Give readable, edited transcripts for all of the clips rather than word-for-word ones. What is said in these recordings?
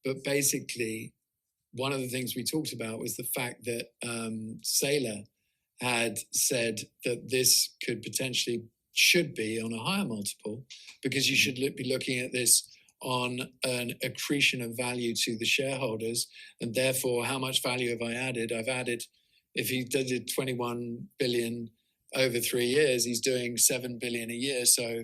But basically, one of the things we talked about was the fact that Saylor had said that this could potentially should be on a higher multiple, because you should be looking at this on an accretion of value to the shareholders, and therefore how much value have I added? I've added, if he did 21 billion over 3 years, he's doing 7 billion a year. So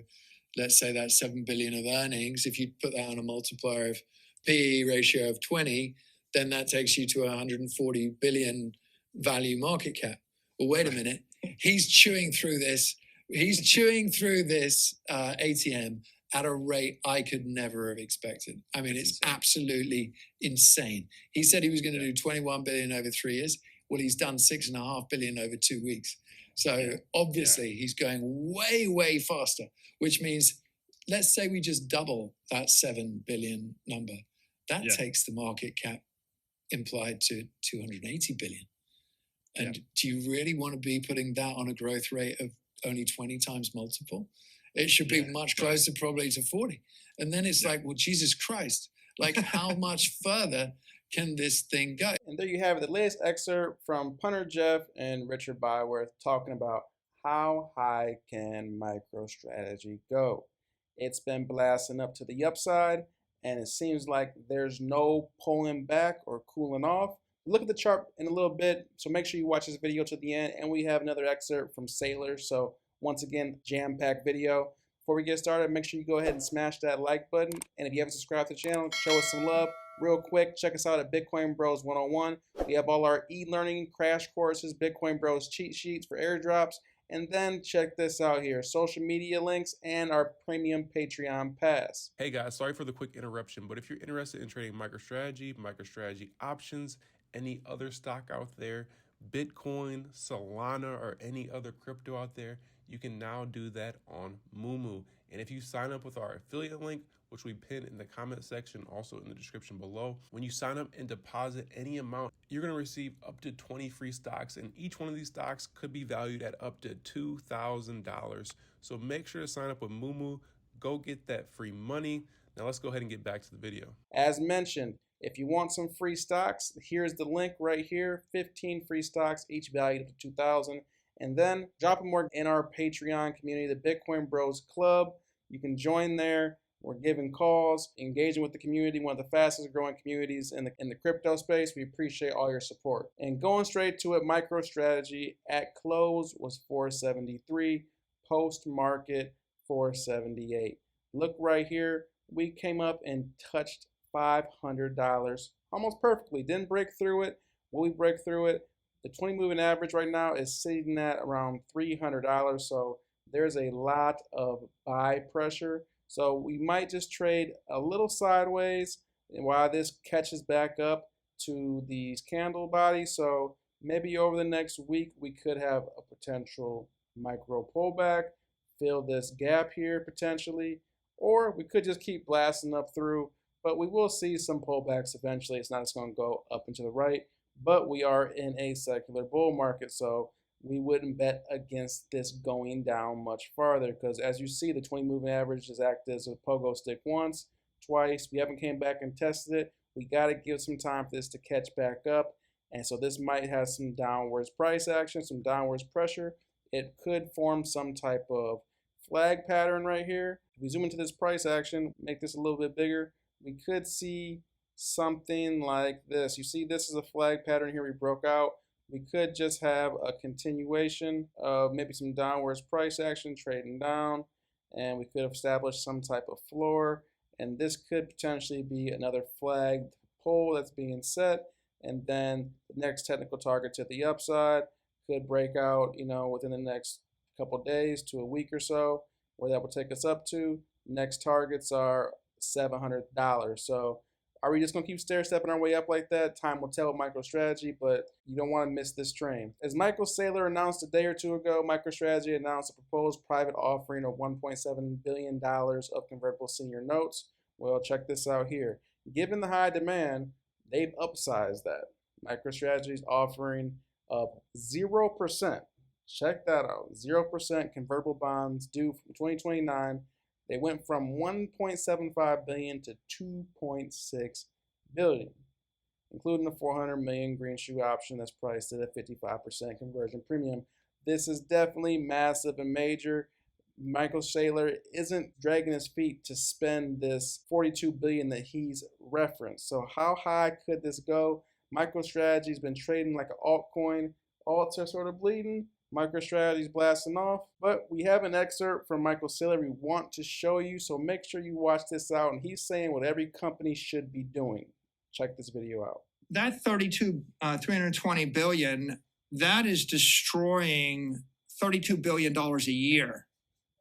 let's say that's 7 billion of earnings. If you put that on a multiplier of PE ratio of 20, then that takes you to 140 billion value market cap. Well, wait a minute. He's chewing through this. He's chewing through this ATM at a rate I could never have expected. I mean, it's absolutely insane. He said he was going to do 21 billion over 3 years. Well, he's done 6.5 billion over 2 weeks. So obviously he's going way, way faster, which means, let's say we just double that 7 billion number. That takes the market cap implied to 280 billion. And do you really want to be putting that on a growth rate of only 20 times multiple? It should be much closer probably to 40. And then it's like, well, Jesus Christ, like how much further can this thing go? And there you have it, the latest excerpt from Punter Jeff and Richard Byworth talking about how high can MicroStrategy go. It's been blasting up to the upside, and it seems like there's no pulling back or cooling off. Look at the chart in a little bit, so make sure you watch this video to the end. And we have another excerpt from Saylor. So once again, jam-packed video. Before we get started, make sure you go ahead and smash that like button. And if you haven't subscribed to the channel, show us some love. Real quick, check us out at Bitcoin Bros 101. We have all our e-learning crash courses, Bitcoin Bros cheat sheets for airdrops. And then check this out here, social media links and our premium Patreon pass. Hey guys, sorry for the quick interruption, but if you're interested in trading MicroStrategy, MicroStrategy options, any other stock out there, Bitcoin, Solana, or any other crypto out there, you can now do that on MooMoo. And if you sign up with our affiliate link, which we pin in the comment section, also in the description below, when you sign up and deposit any amount, you're going to receive up to 20 free stocks, and each one of these stocks could be valued at up to $2,000. So make sure to sign up with MooMoo. Go get that free money. Now let's go ahead and get back to the video. As mentioned, if you want some free stocks, here's the link right here. 15 free stocks, each valued up to $2,000. And then drop more in our Patreon community, the Bitcoin Bros Club. You can join there. We're giving calls, engaging with the community, one of the fastest growing communities in the crypto space. We appreciate all your support. And going straight to it, MicroStrategy at close was 473, post market 478. Look right here, we came up and touched $500 almost perfectly. Didn't break through it. Will we break through it? The 20 moving average right now is sitting at around $300. So there's a lot of buy pressure. So we might just trade a little sideways while this catches back up to these candle bodies. So maybe over the next week, we could have a potential micro pullback, fill this gap here potentially, or we could just keep blasting up through, but we will see some pullbacks eventually. It's not just going to go up and to the right, but we are in a secular bull market. So we wouldn't bet against this going down much farther, because as you see, the 20 moving average has acted as a pogo stick once, twice. We haven't came back and tested it. We got to give some time for this to catch back up. And so this might have some downwards price action, some downwards pressure. It could form some type of flag pattern right here. If we zoom into this price action, make this a little bit bigger, we could see something like this. You see, this is a flag pattern here we broke out. We could just have a continuation of maybe some downwards price action trading down, and we could have established some type of floor, and this could potentially be another flagged pull that's being set, and then the next technical target to the upside could break out, within the next couple days to a week or so, where that will take us up to. Next targets are $700. So are we just going to keep stair-stepping our way up like that? Time will tell with MicroStrategy, but you don't want to miss this train. As Michael Saylor announced a day or two ago, MicroStrategy announced a proposed private offering of $1.7 billion of convertible senior notes. Well, check this out here. Given the high demand, they've upsized that. MicroStrategy's offering of 0%. Check that out. 0% convertible bonds due from 2029. They went from $1.75 billion to $2.6 billion, including the 400 million green shoe option that's priced at a 55% conversion premium. This is definitely massive and major. Michael Saylor isn't dragging his feet to spend this $42 billion that he's referenced. So how high could this go? MicroStrategy's been trading like an altcoin. Alts are sort of bleeding. MicroStrategy's blasting off. But we have an excerpt from Michael Saylor we want to show you, so make sure you watch this out. And he's saying what every company should be doing. Check this video out. That 320 billion, that is destroying $32 billion a year.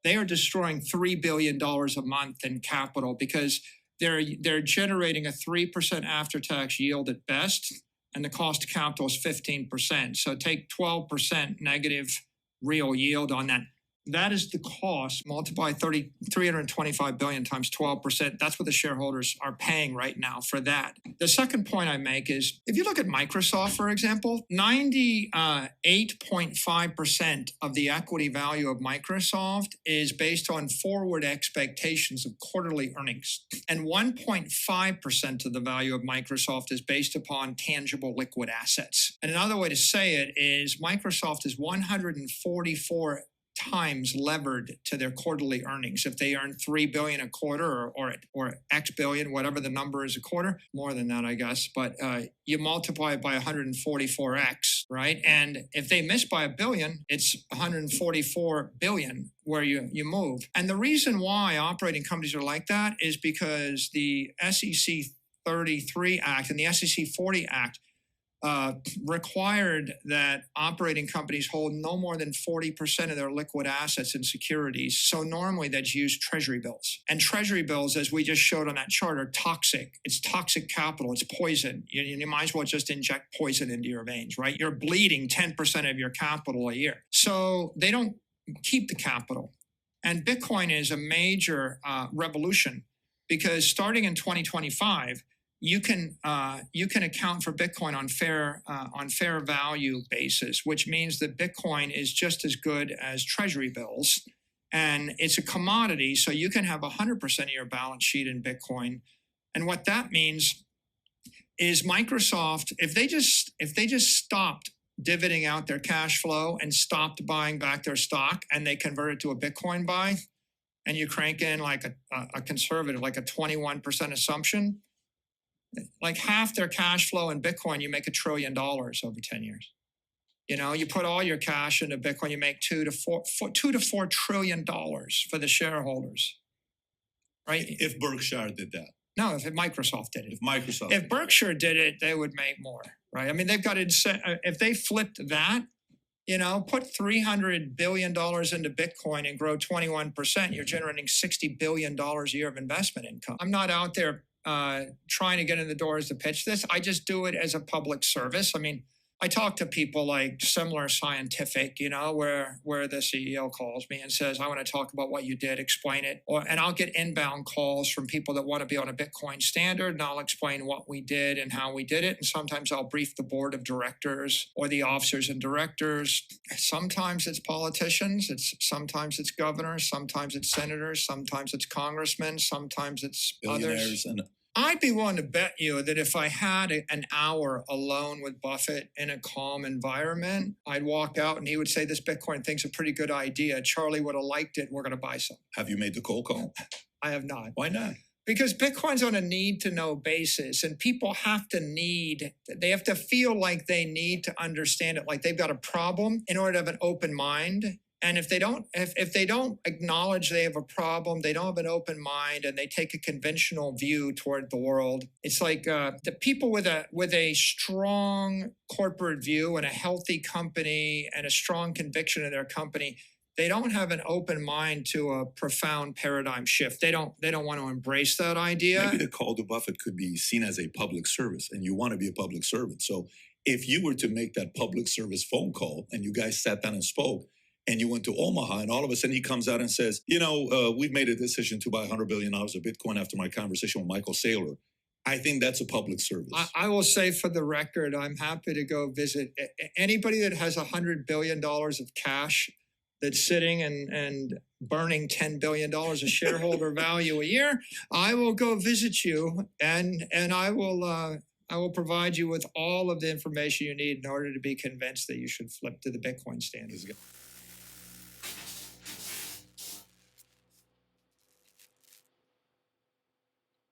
They are destroying $3 billion a month in capital because they're generating a 3% after-tax yield at best, and the cost of capital is 15%. So take 12% negative real yield on that. That is the cost. Multiply 325 billion times 12%. That's what the shareholders are paying right now for that. The second point I make is, if you look at Microsoft, for example, 98.5% of the equity value of Microsoft is based on forward expectations of quarterly earnings. And 1.5% of the value of Microsoft is based upon tangible liquid assets. And another way to say it is Microsoft is 144 times levered to their quarterly earnings. If they earn $3 billion a quarter or X billion, whatever the number is a quarter, more than that, I guess, but you multiply it by 144x, right? And if they miss by $1 billion, it's 144 billion where you move. And the reason why operating companies are like that is because the SEC 33 Act and the SEC 40 Act required that operating companies hold no more than 40% of their liquid assets in securities. So normally that's used treasury bills. And treasury bills, as we just showed on that chart, are toxic. It's toxic capital. It's poison. You might as well just inject poison into your veins, right? You're bleeding 10% of your capital a year. So they don't keep the capital. And Bitcoin is a major revolution because starting in 2025, you can account for Bitcoin on fair value basis, which means that Bitcoin is just as good as treasury bills, and it's a commodity. So you can have 100% of your balance sheet in Bitcoin, and what that means is Microsoft, if they just stopped dividending out their cash flow and stopped buying back their stock, and they convert it to a Bitcoin buy, and you crank in like a conservative, like a 21% assumption. Like half their cash flow in Bitcoin, you make $1 trillion over 10 years. You know, you put all your cash into Bitcoin, you make $2 to $4 trillion for the shareholders, right? If Berkshire did that. No, if Microsoft did it. If Berkshire did it, they would make more, right? I mean, they've got if they flipped that, you know, put $300 billion into Bitcoin and grow 21%, you're generating $60 billion a year of investment income. I'm not out there trying to get in the doors to pitch this. I just do it as a public service. I mean, I talk to people like Similar Scientific, you know, where the CEO calls me and says, I want to talk about what you did, explain it. And I'll get inbound calls from people that want to be on a Bitcoin standard, and I'll explain what we did and how we did it. And sometimes I'll brief the board of directors or the officers and directors. Sometimes it's politicians, sometimes it's governors, sometimes it's senators, sometimes it's congressmen, sometimes it's others. I'd be willing to bet you that if I had an hour alone with Buffett in a calm environment, I'd walk out and he would say, this Bitcoin thing's a pretty good idea. Charlie would have liked it. We're going to buy some. Have you made the cold call? I have not. Why not? Because Bitcoin's on a need-to-know basis, and people have to feel like they need to understand it, like they've got a problem in order to have an open mind. And if they don't acknowledge they have a problem, they don't have an open mind, and they take a conventional view toward the world, it's like the people with a strong corporate view and a healthy company and a strong conviction in their company, they don't have an open mind to a profound paradigm shift. They don't want to embrace that idea. Maybe the call to Buffett could be seen as a public service, and you want to be a public servant. So if you were to make that public service phone call and you guys sat down and spoke, and you went to Omaha, and all of a sudden he comes out and says, we've made a decision to buy $100 billion of Bitcoin after my conversation with Michael Saylor. I think that's a public service. I will say for the record, I'm happy to go visit anybody that has $100 billion of cash that's sitting and burning $10 billion of shareholder value a year, I will go visit you and I will provide you with all of the information you need in order to be convinced that you should flip to the Bitcoin standard.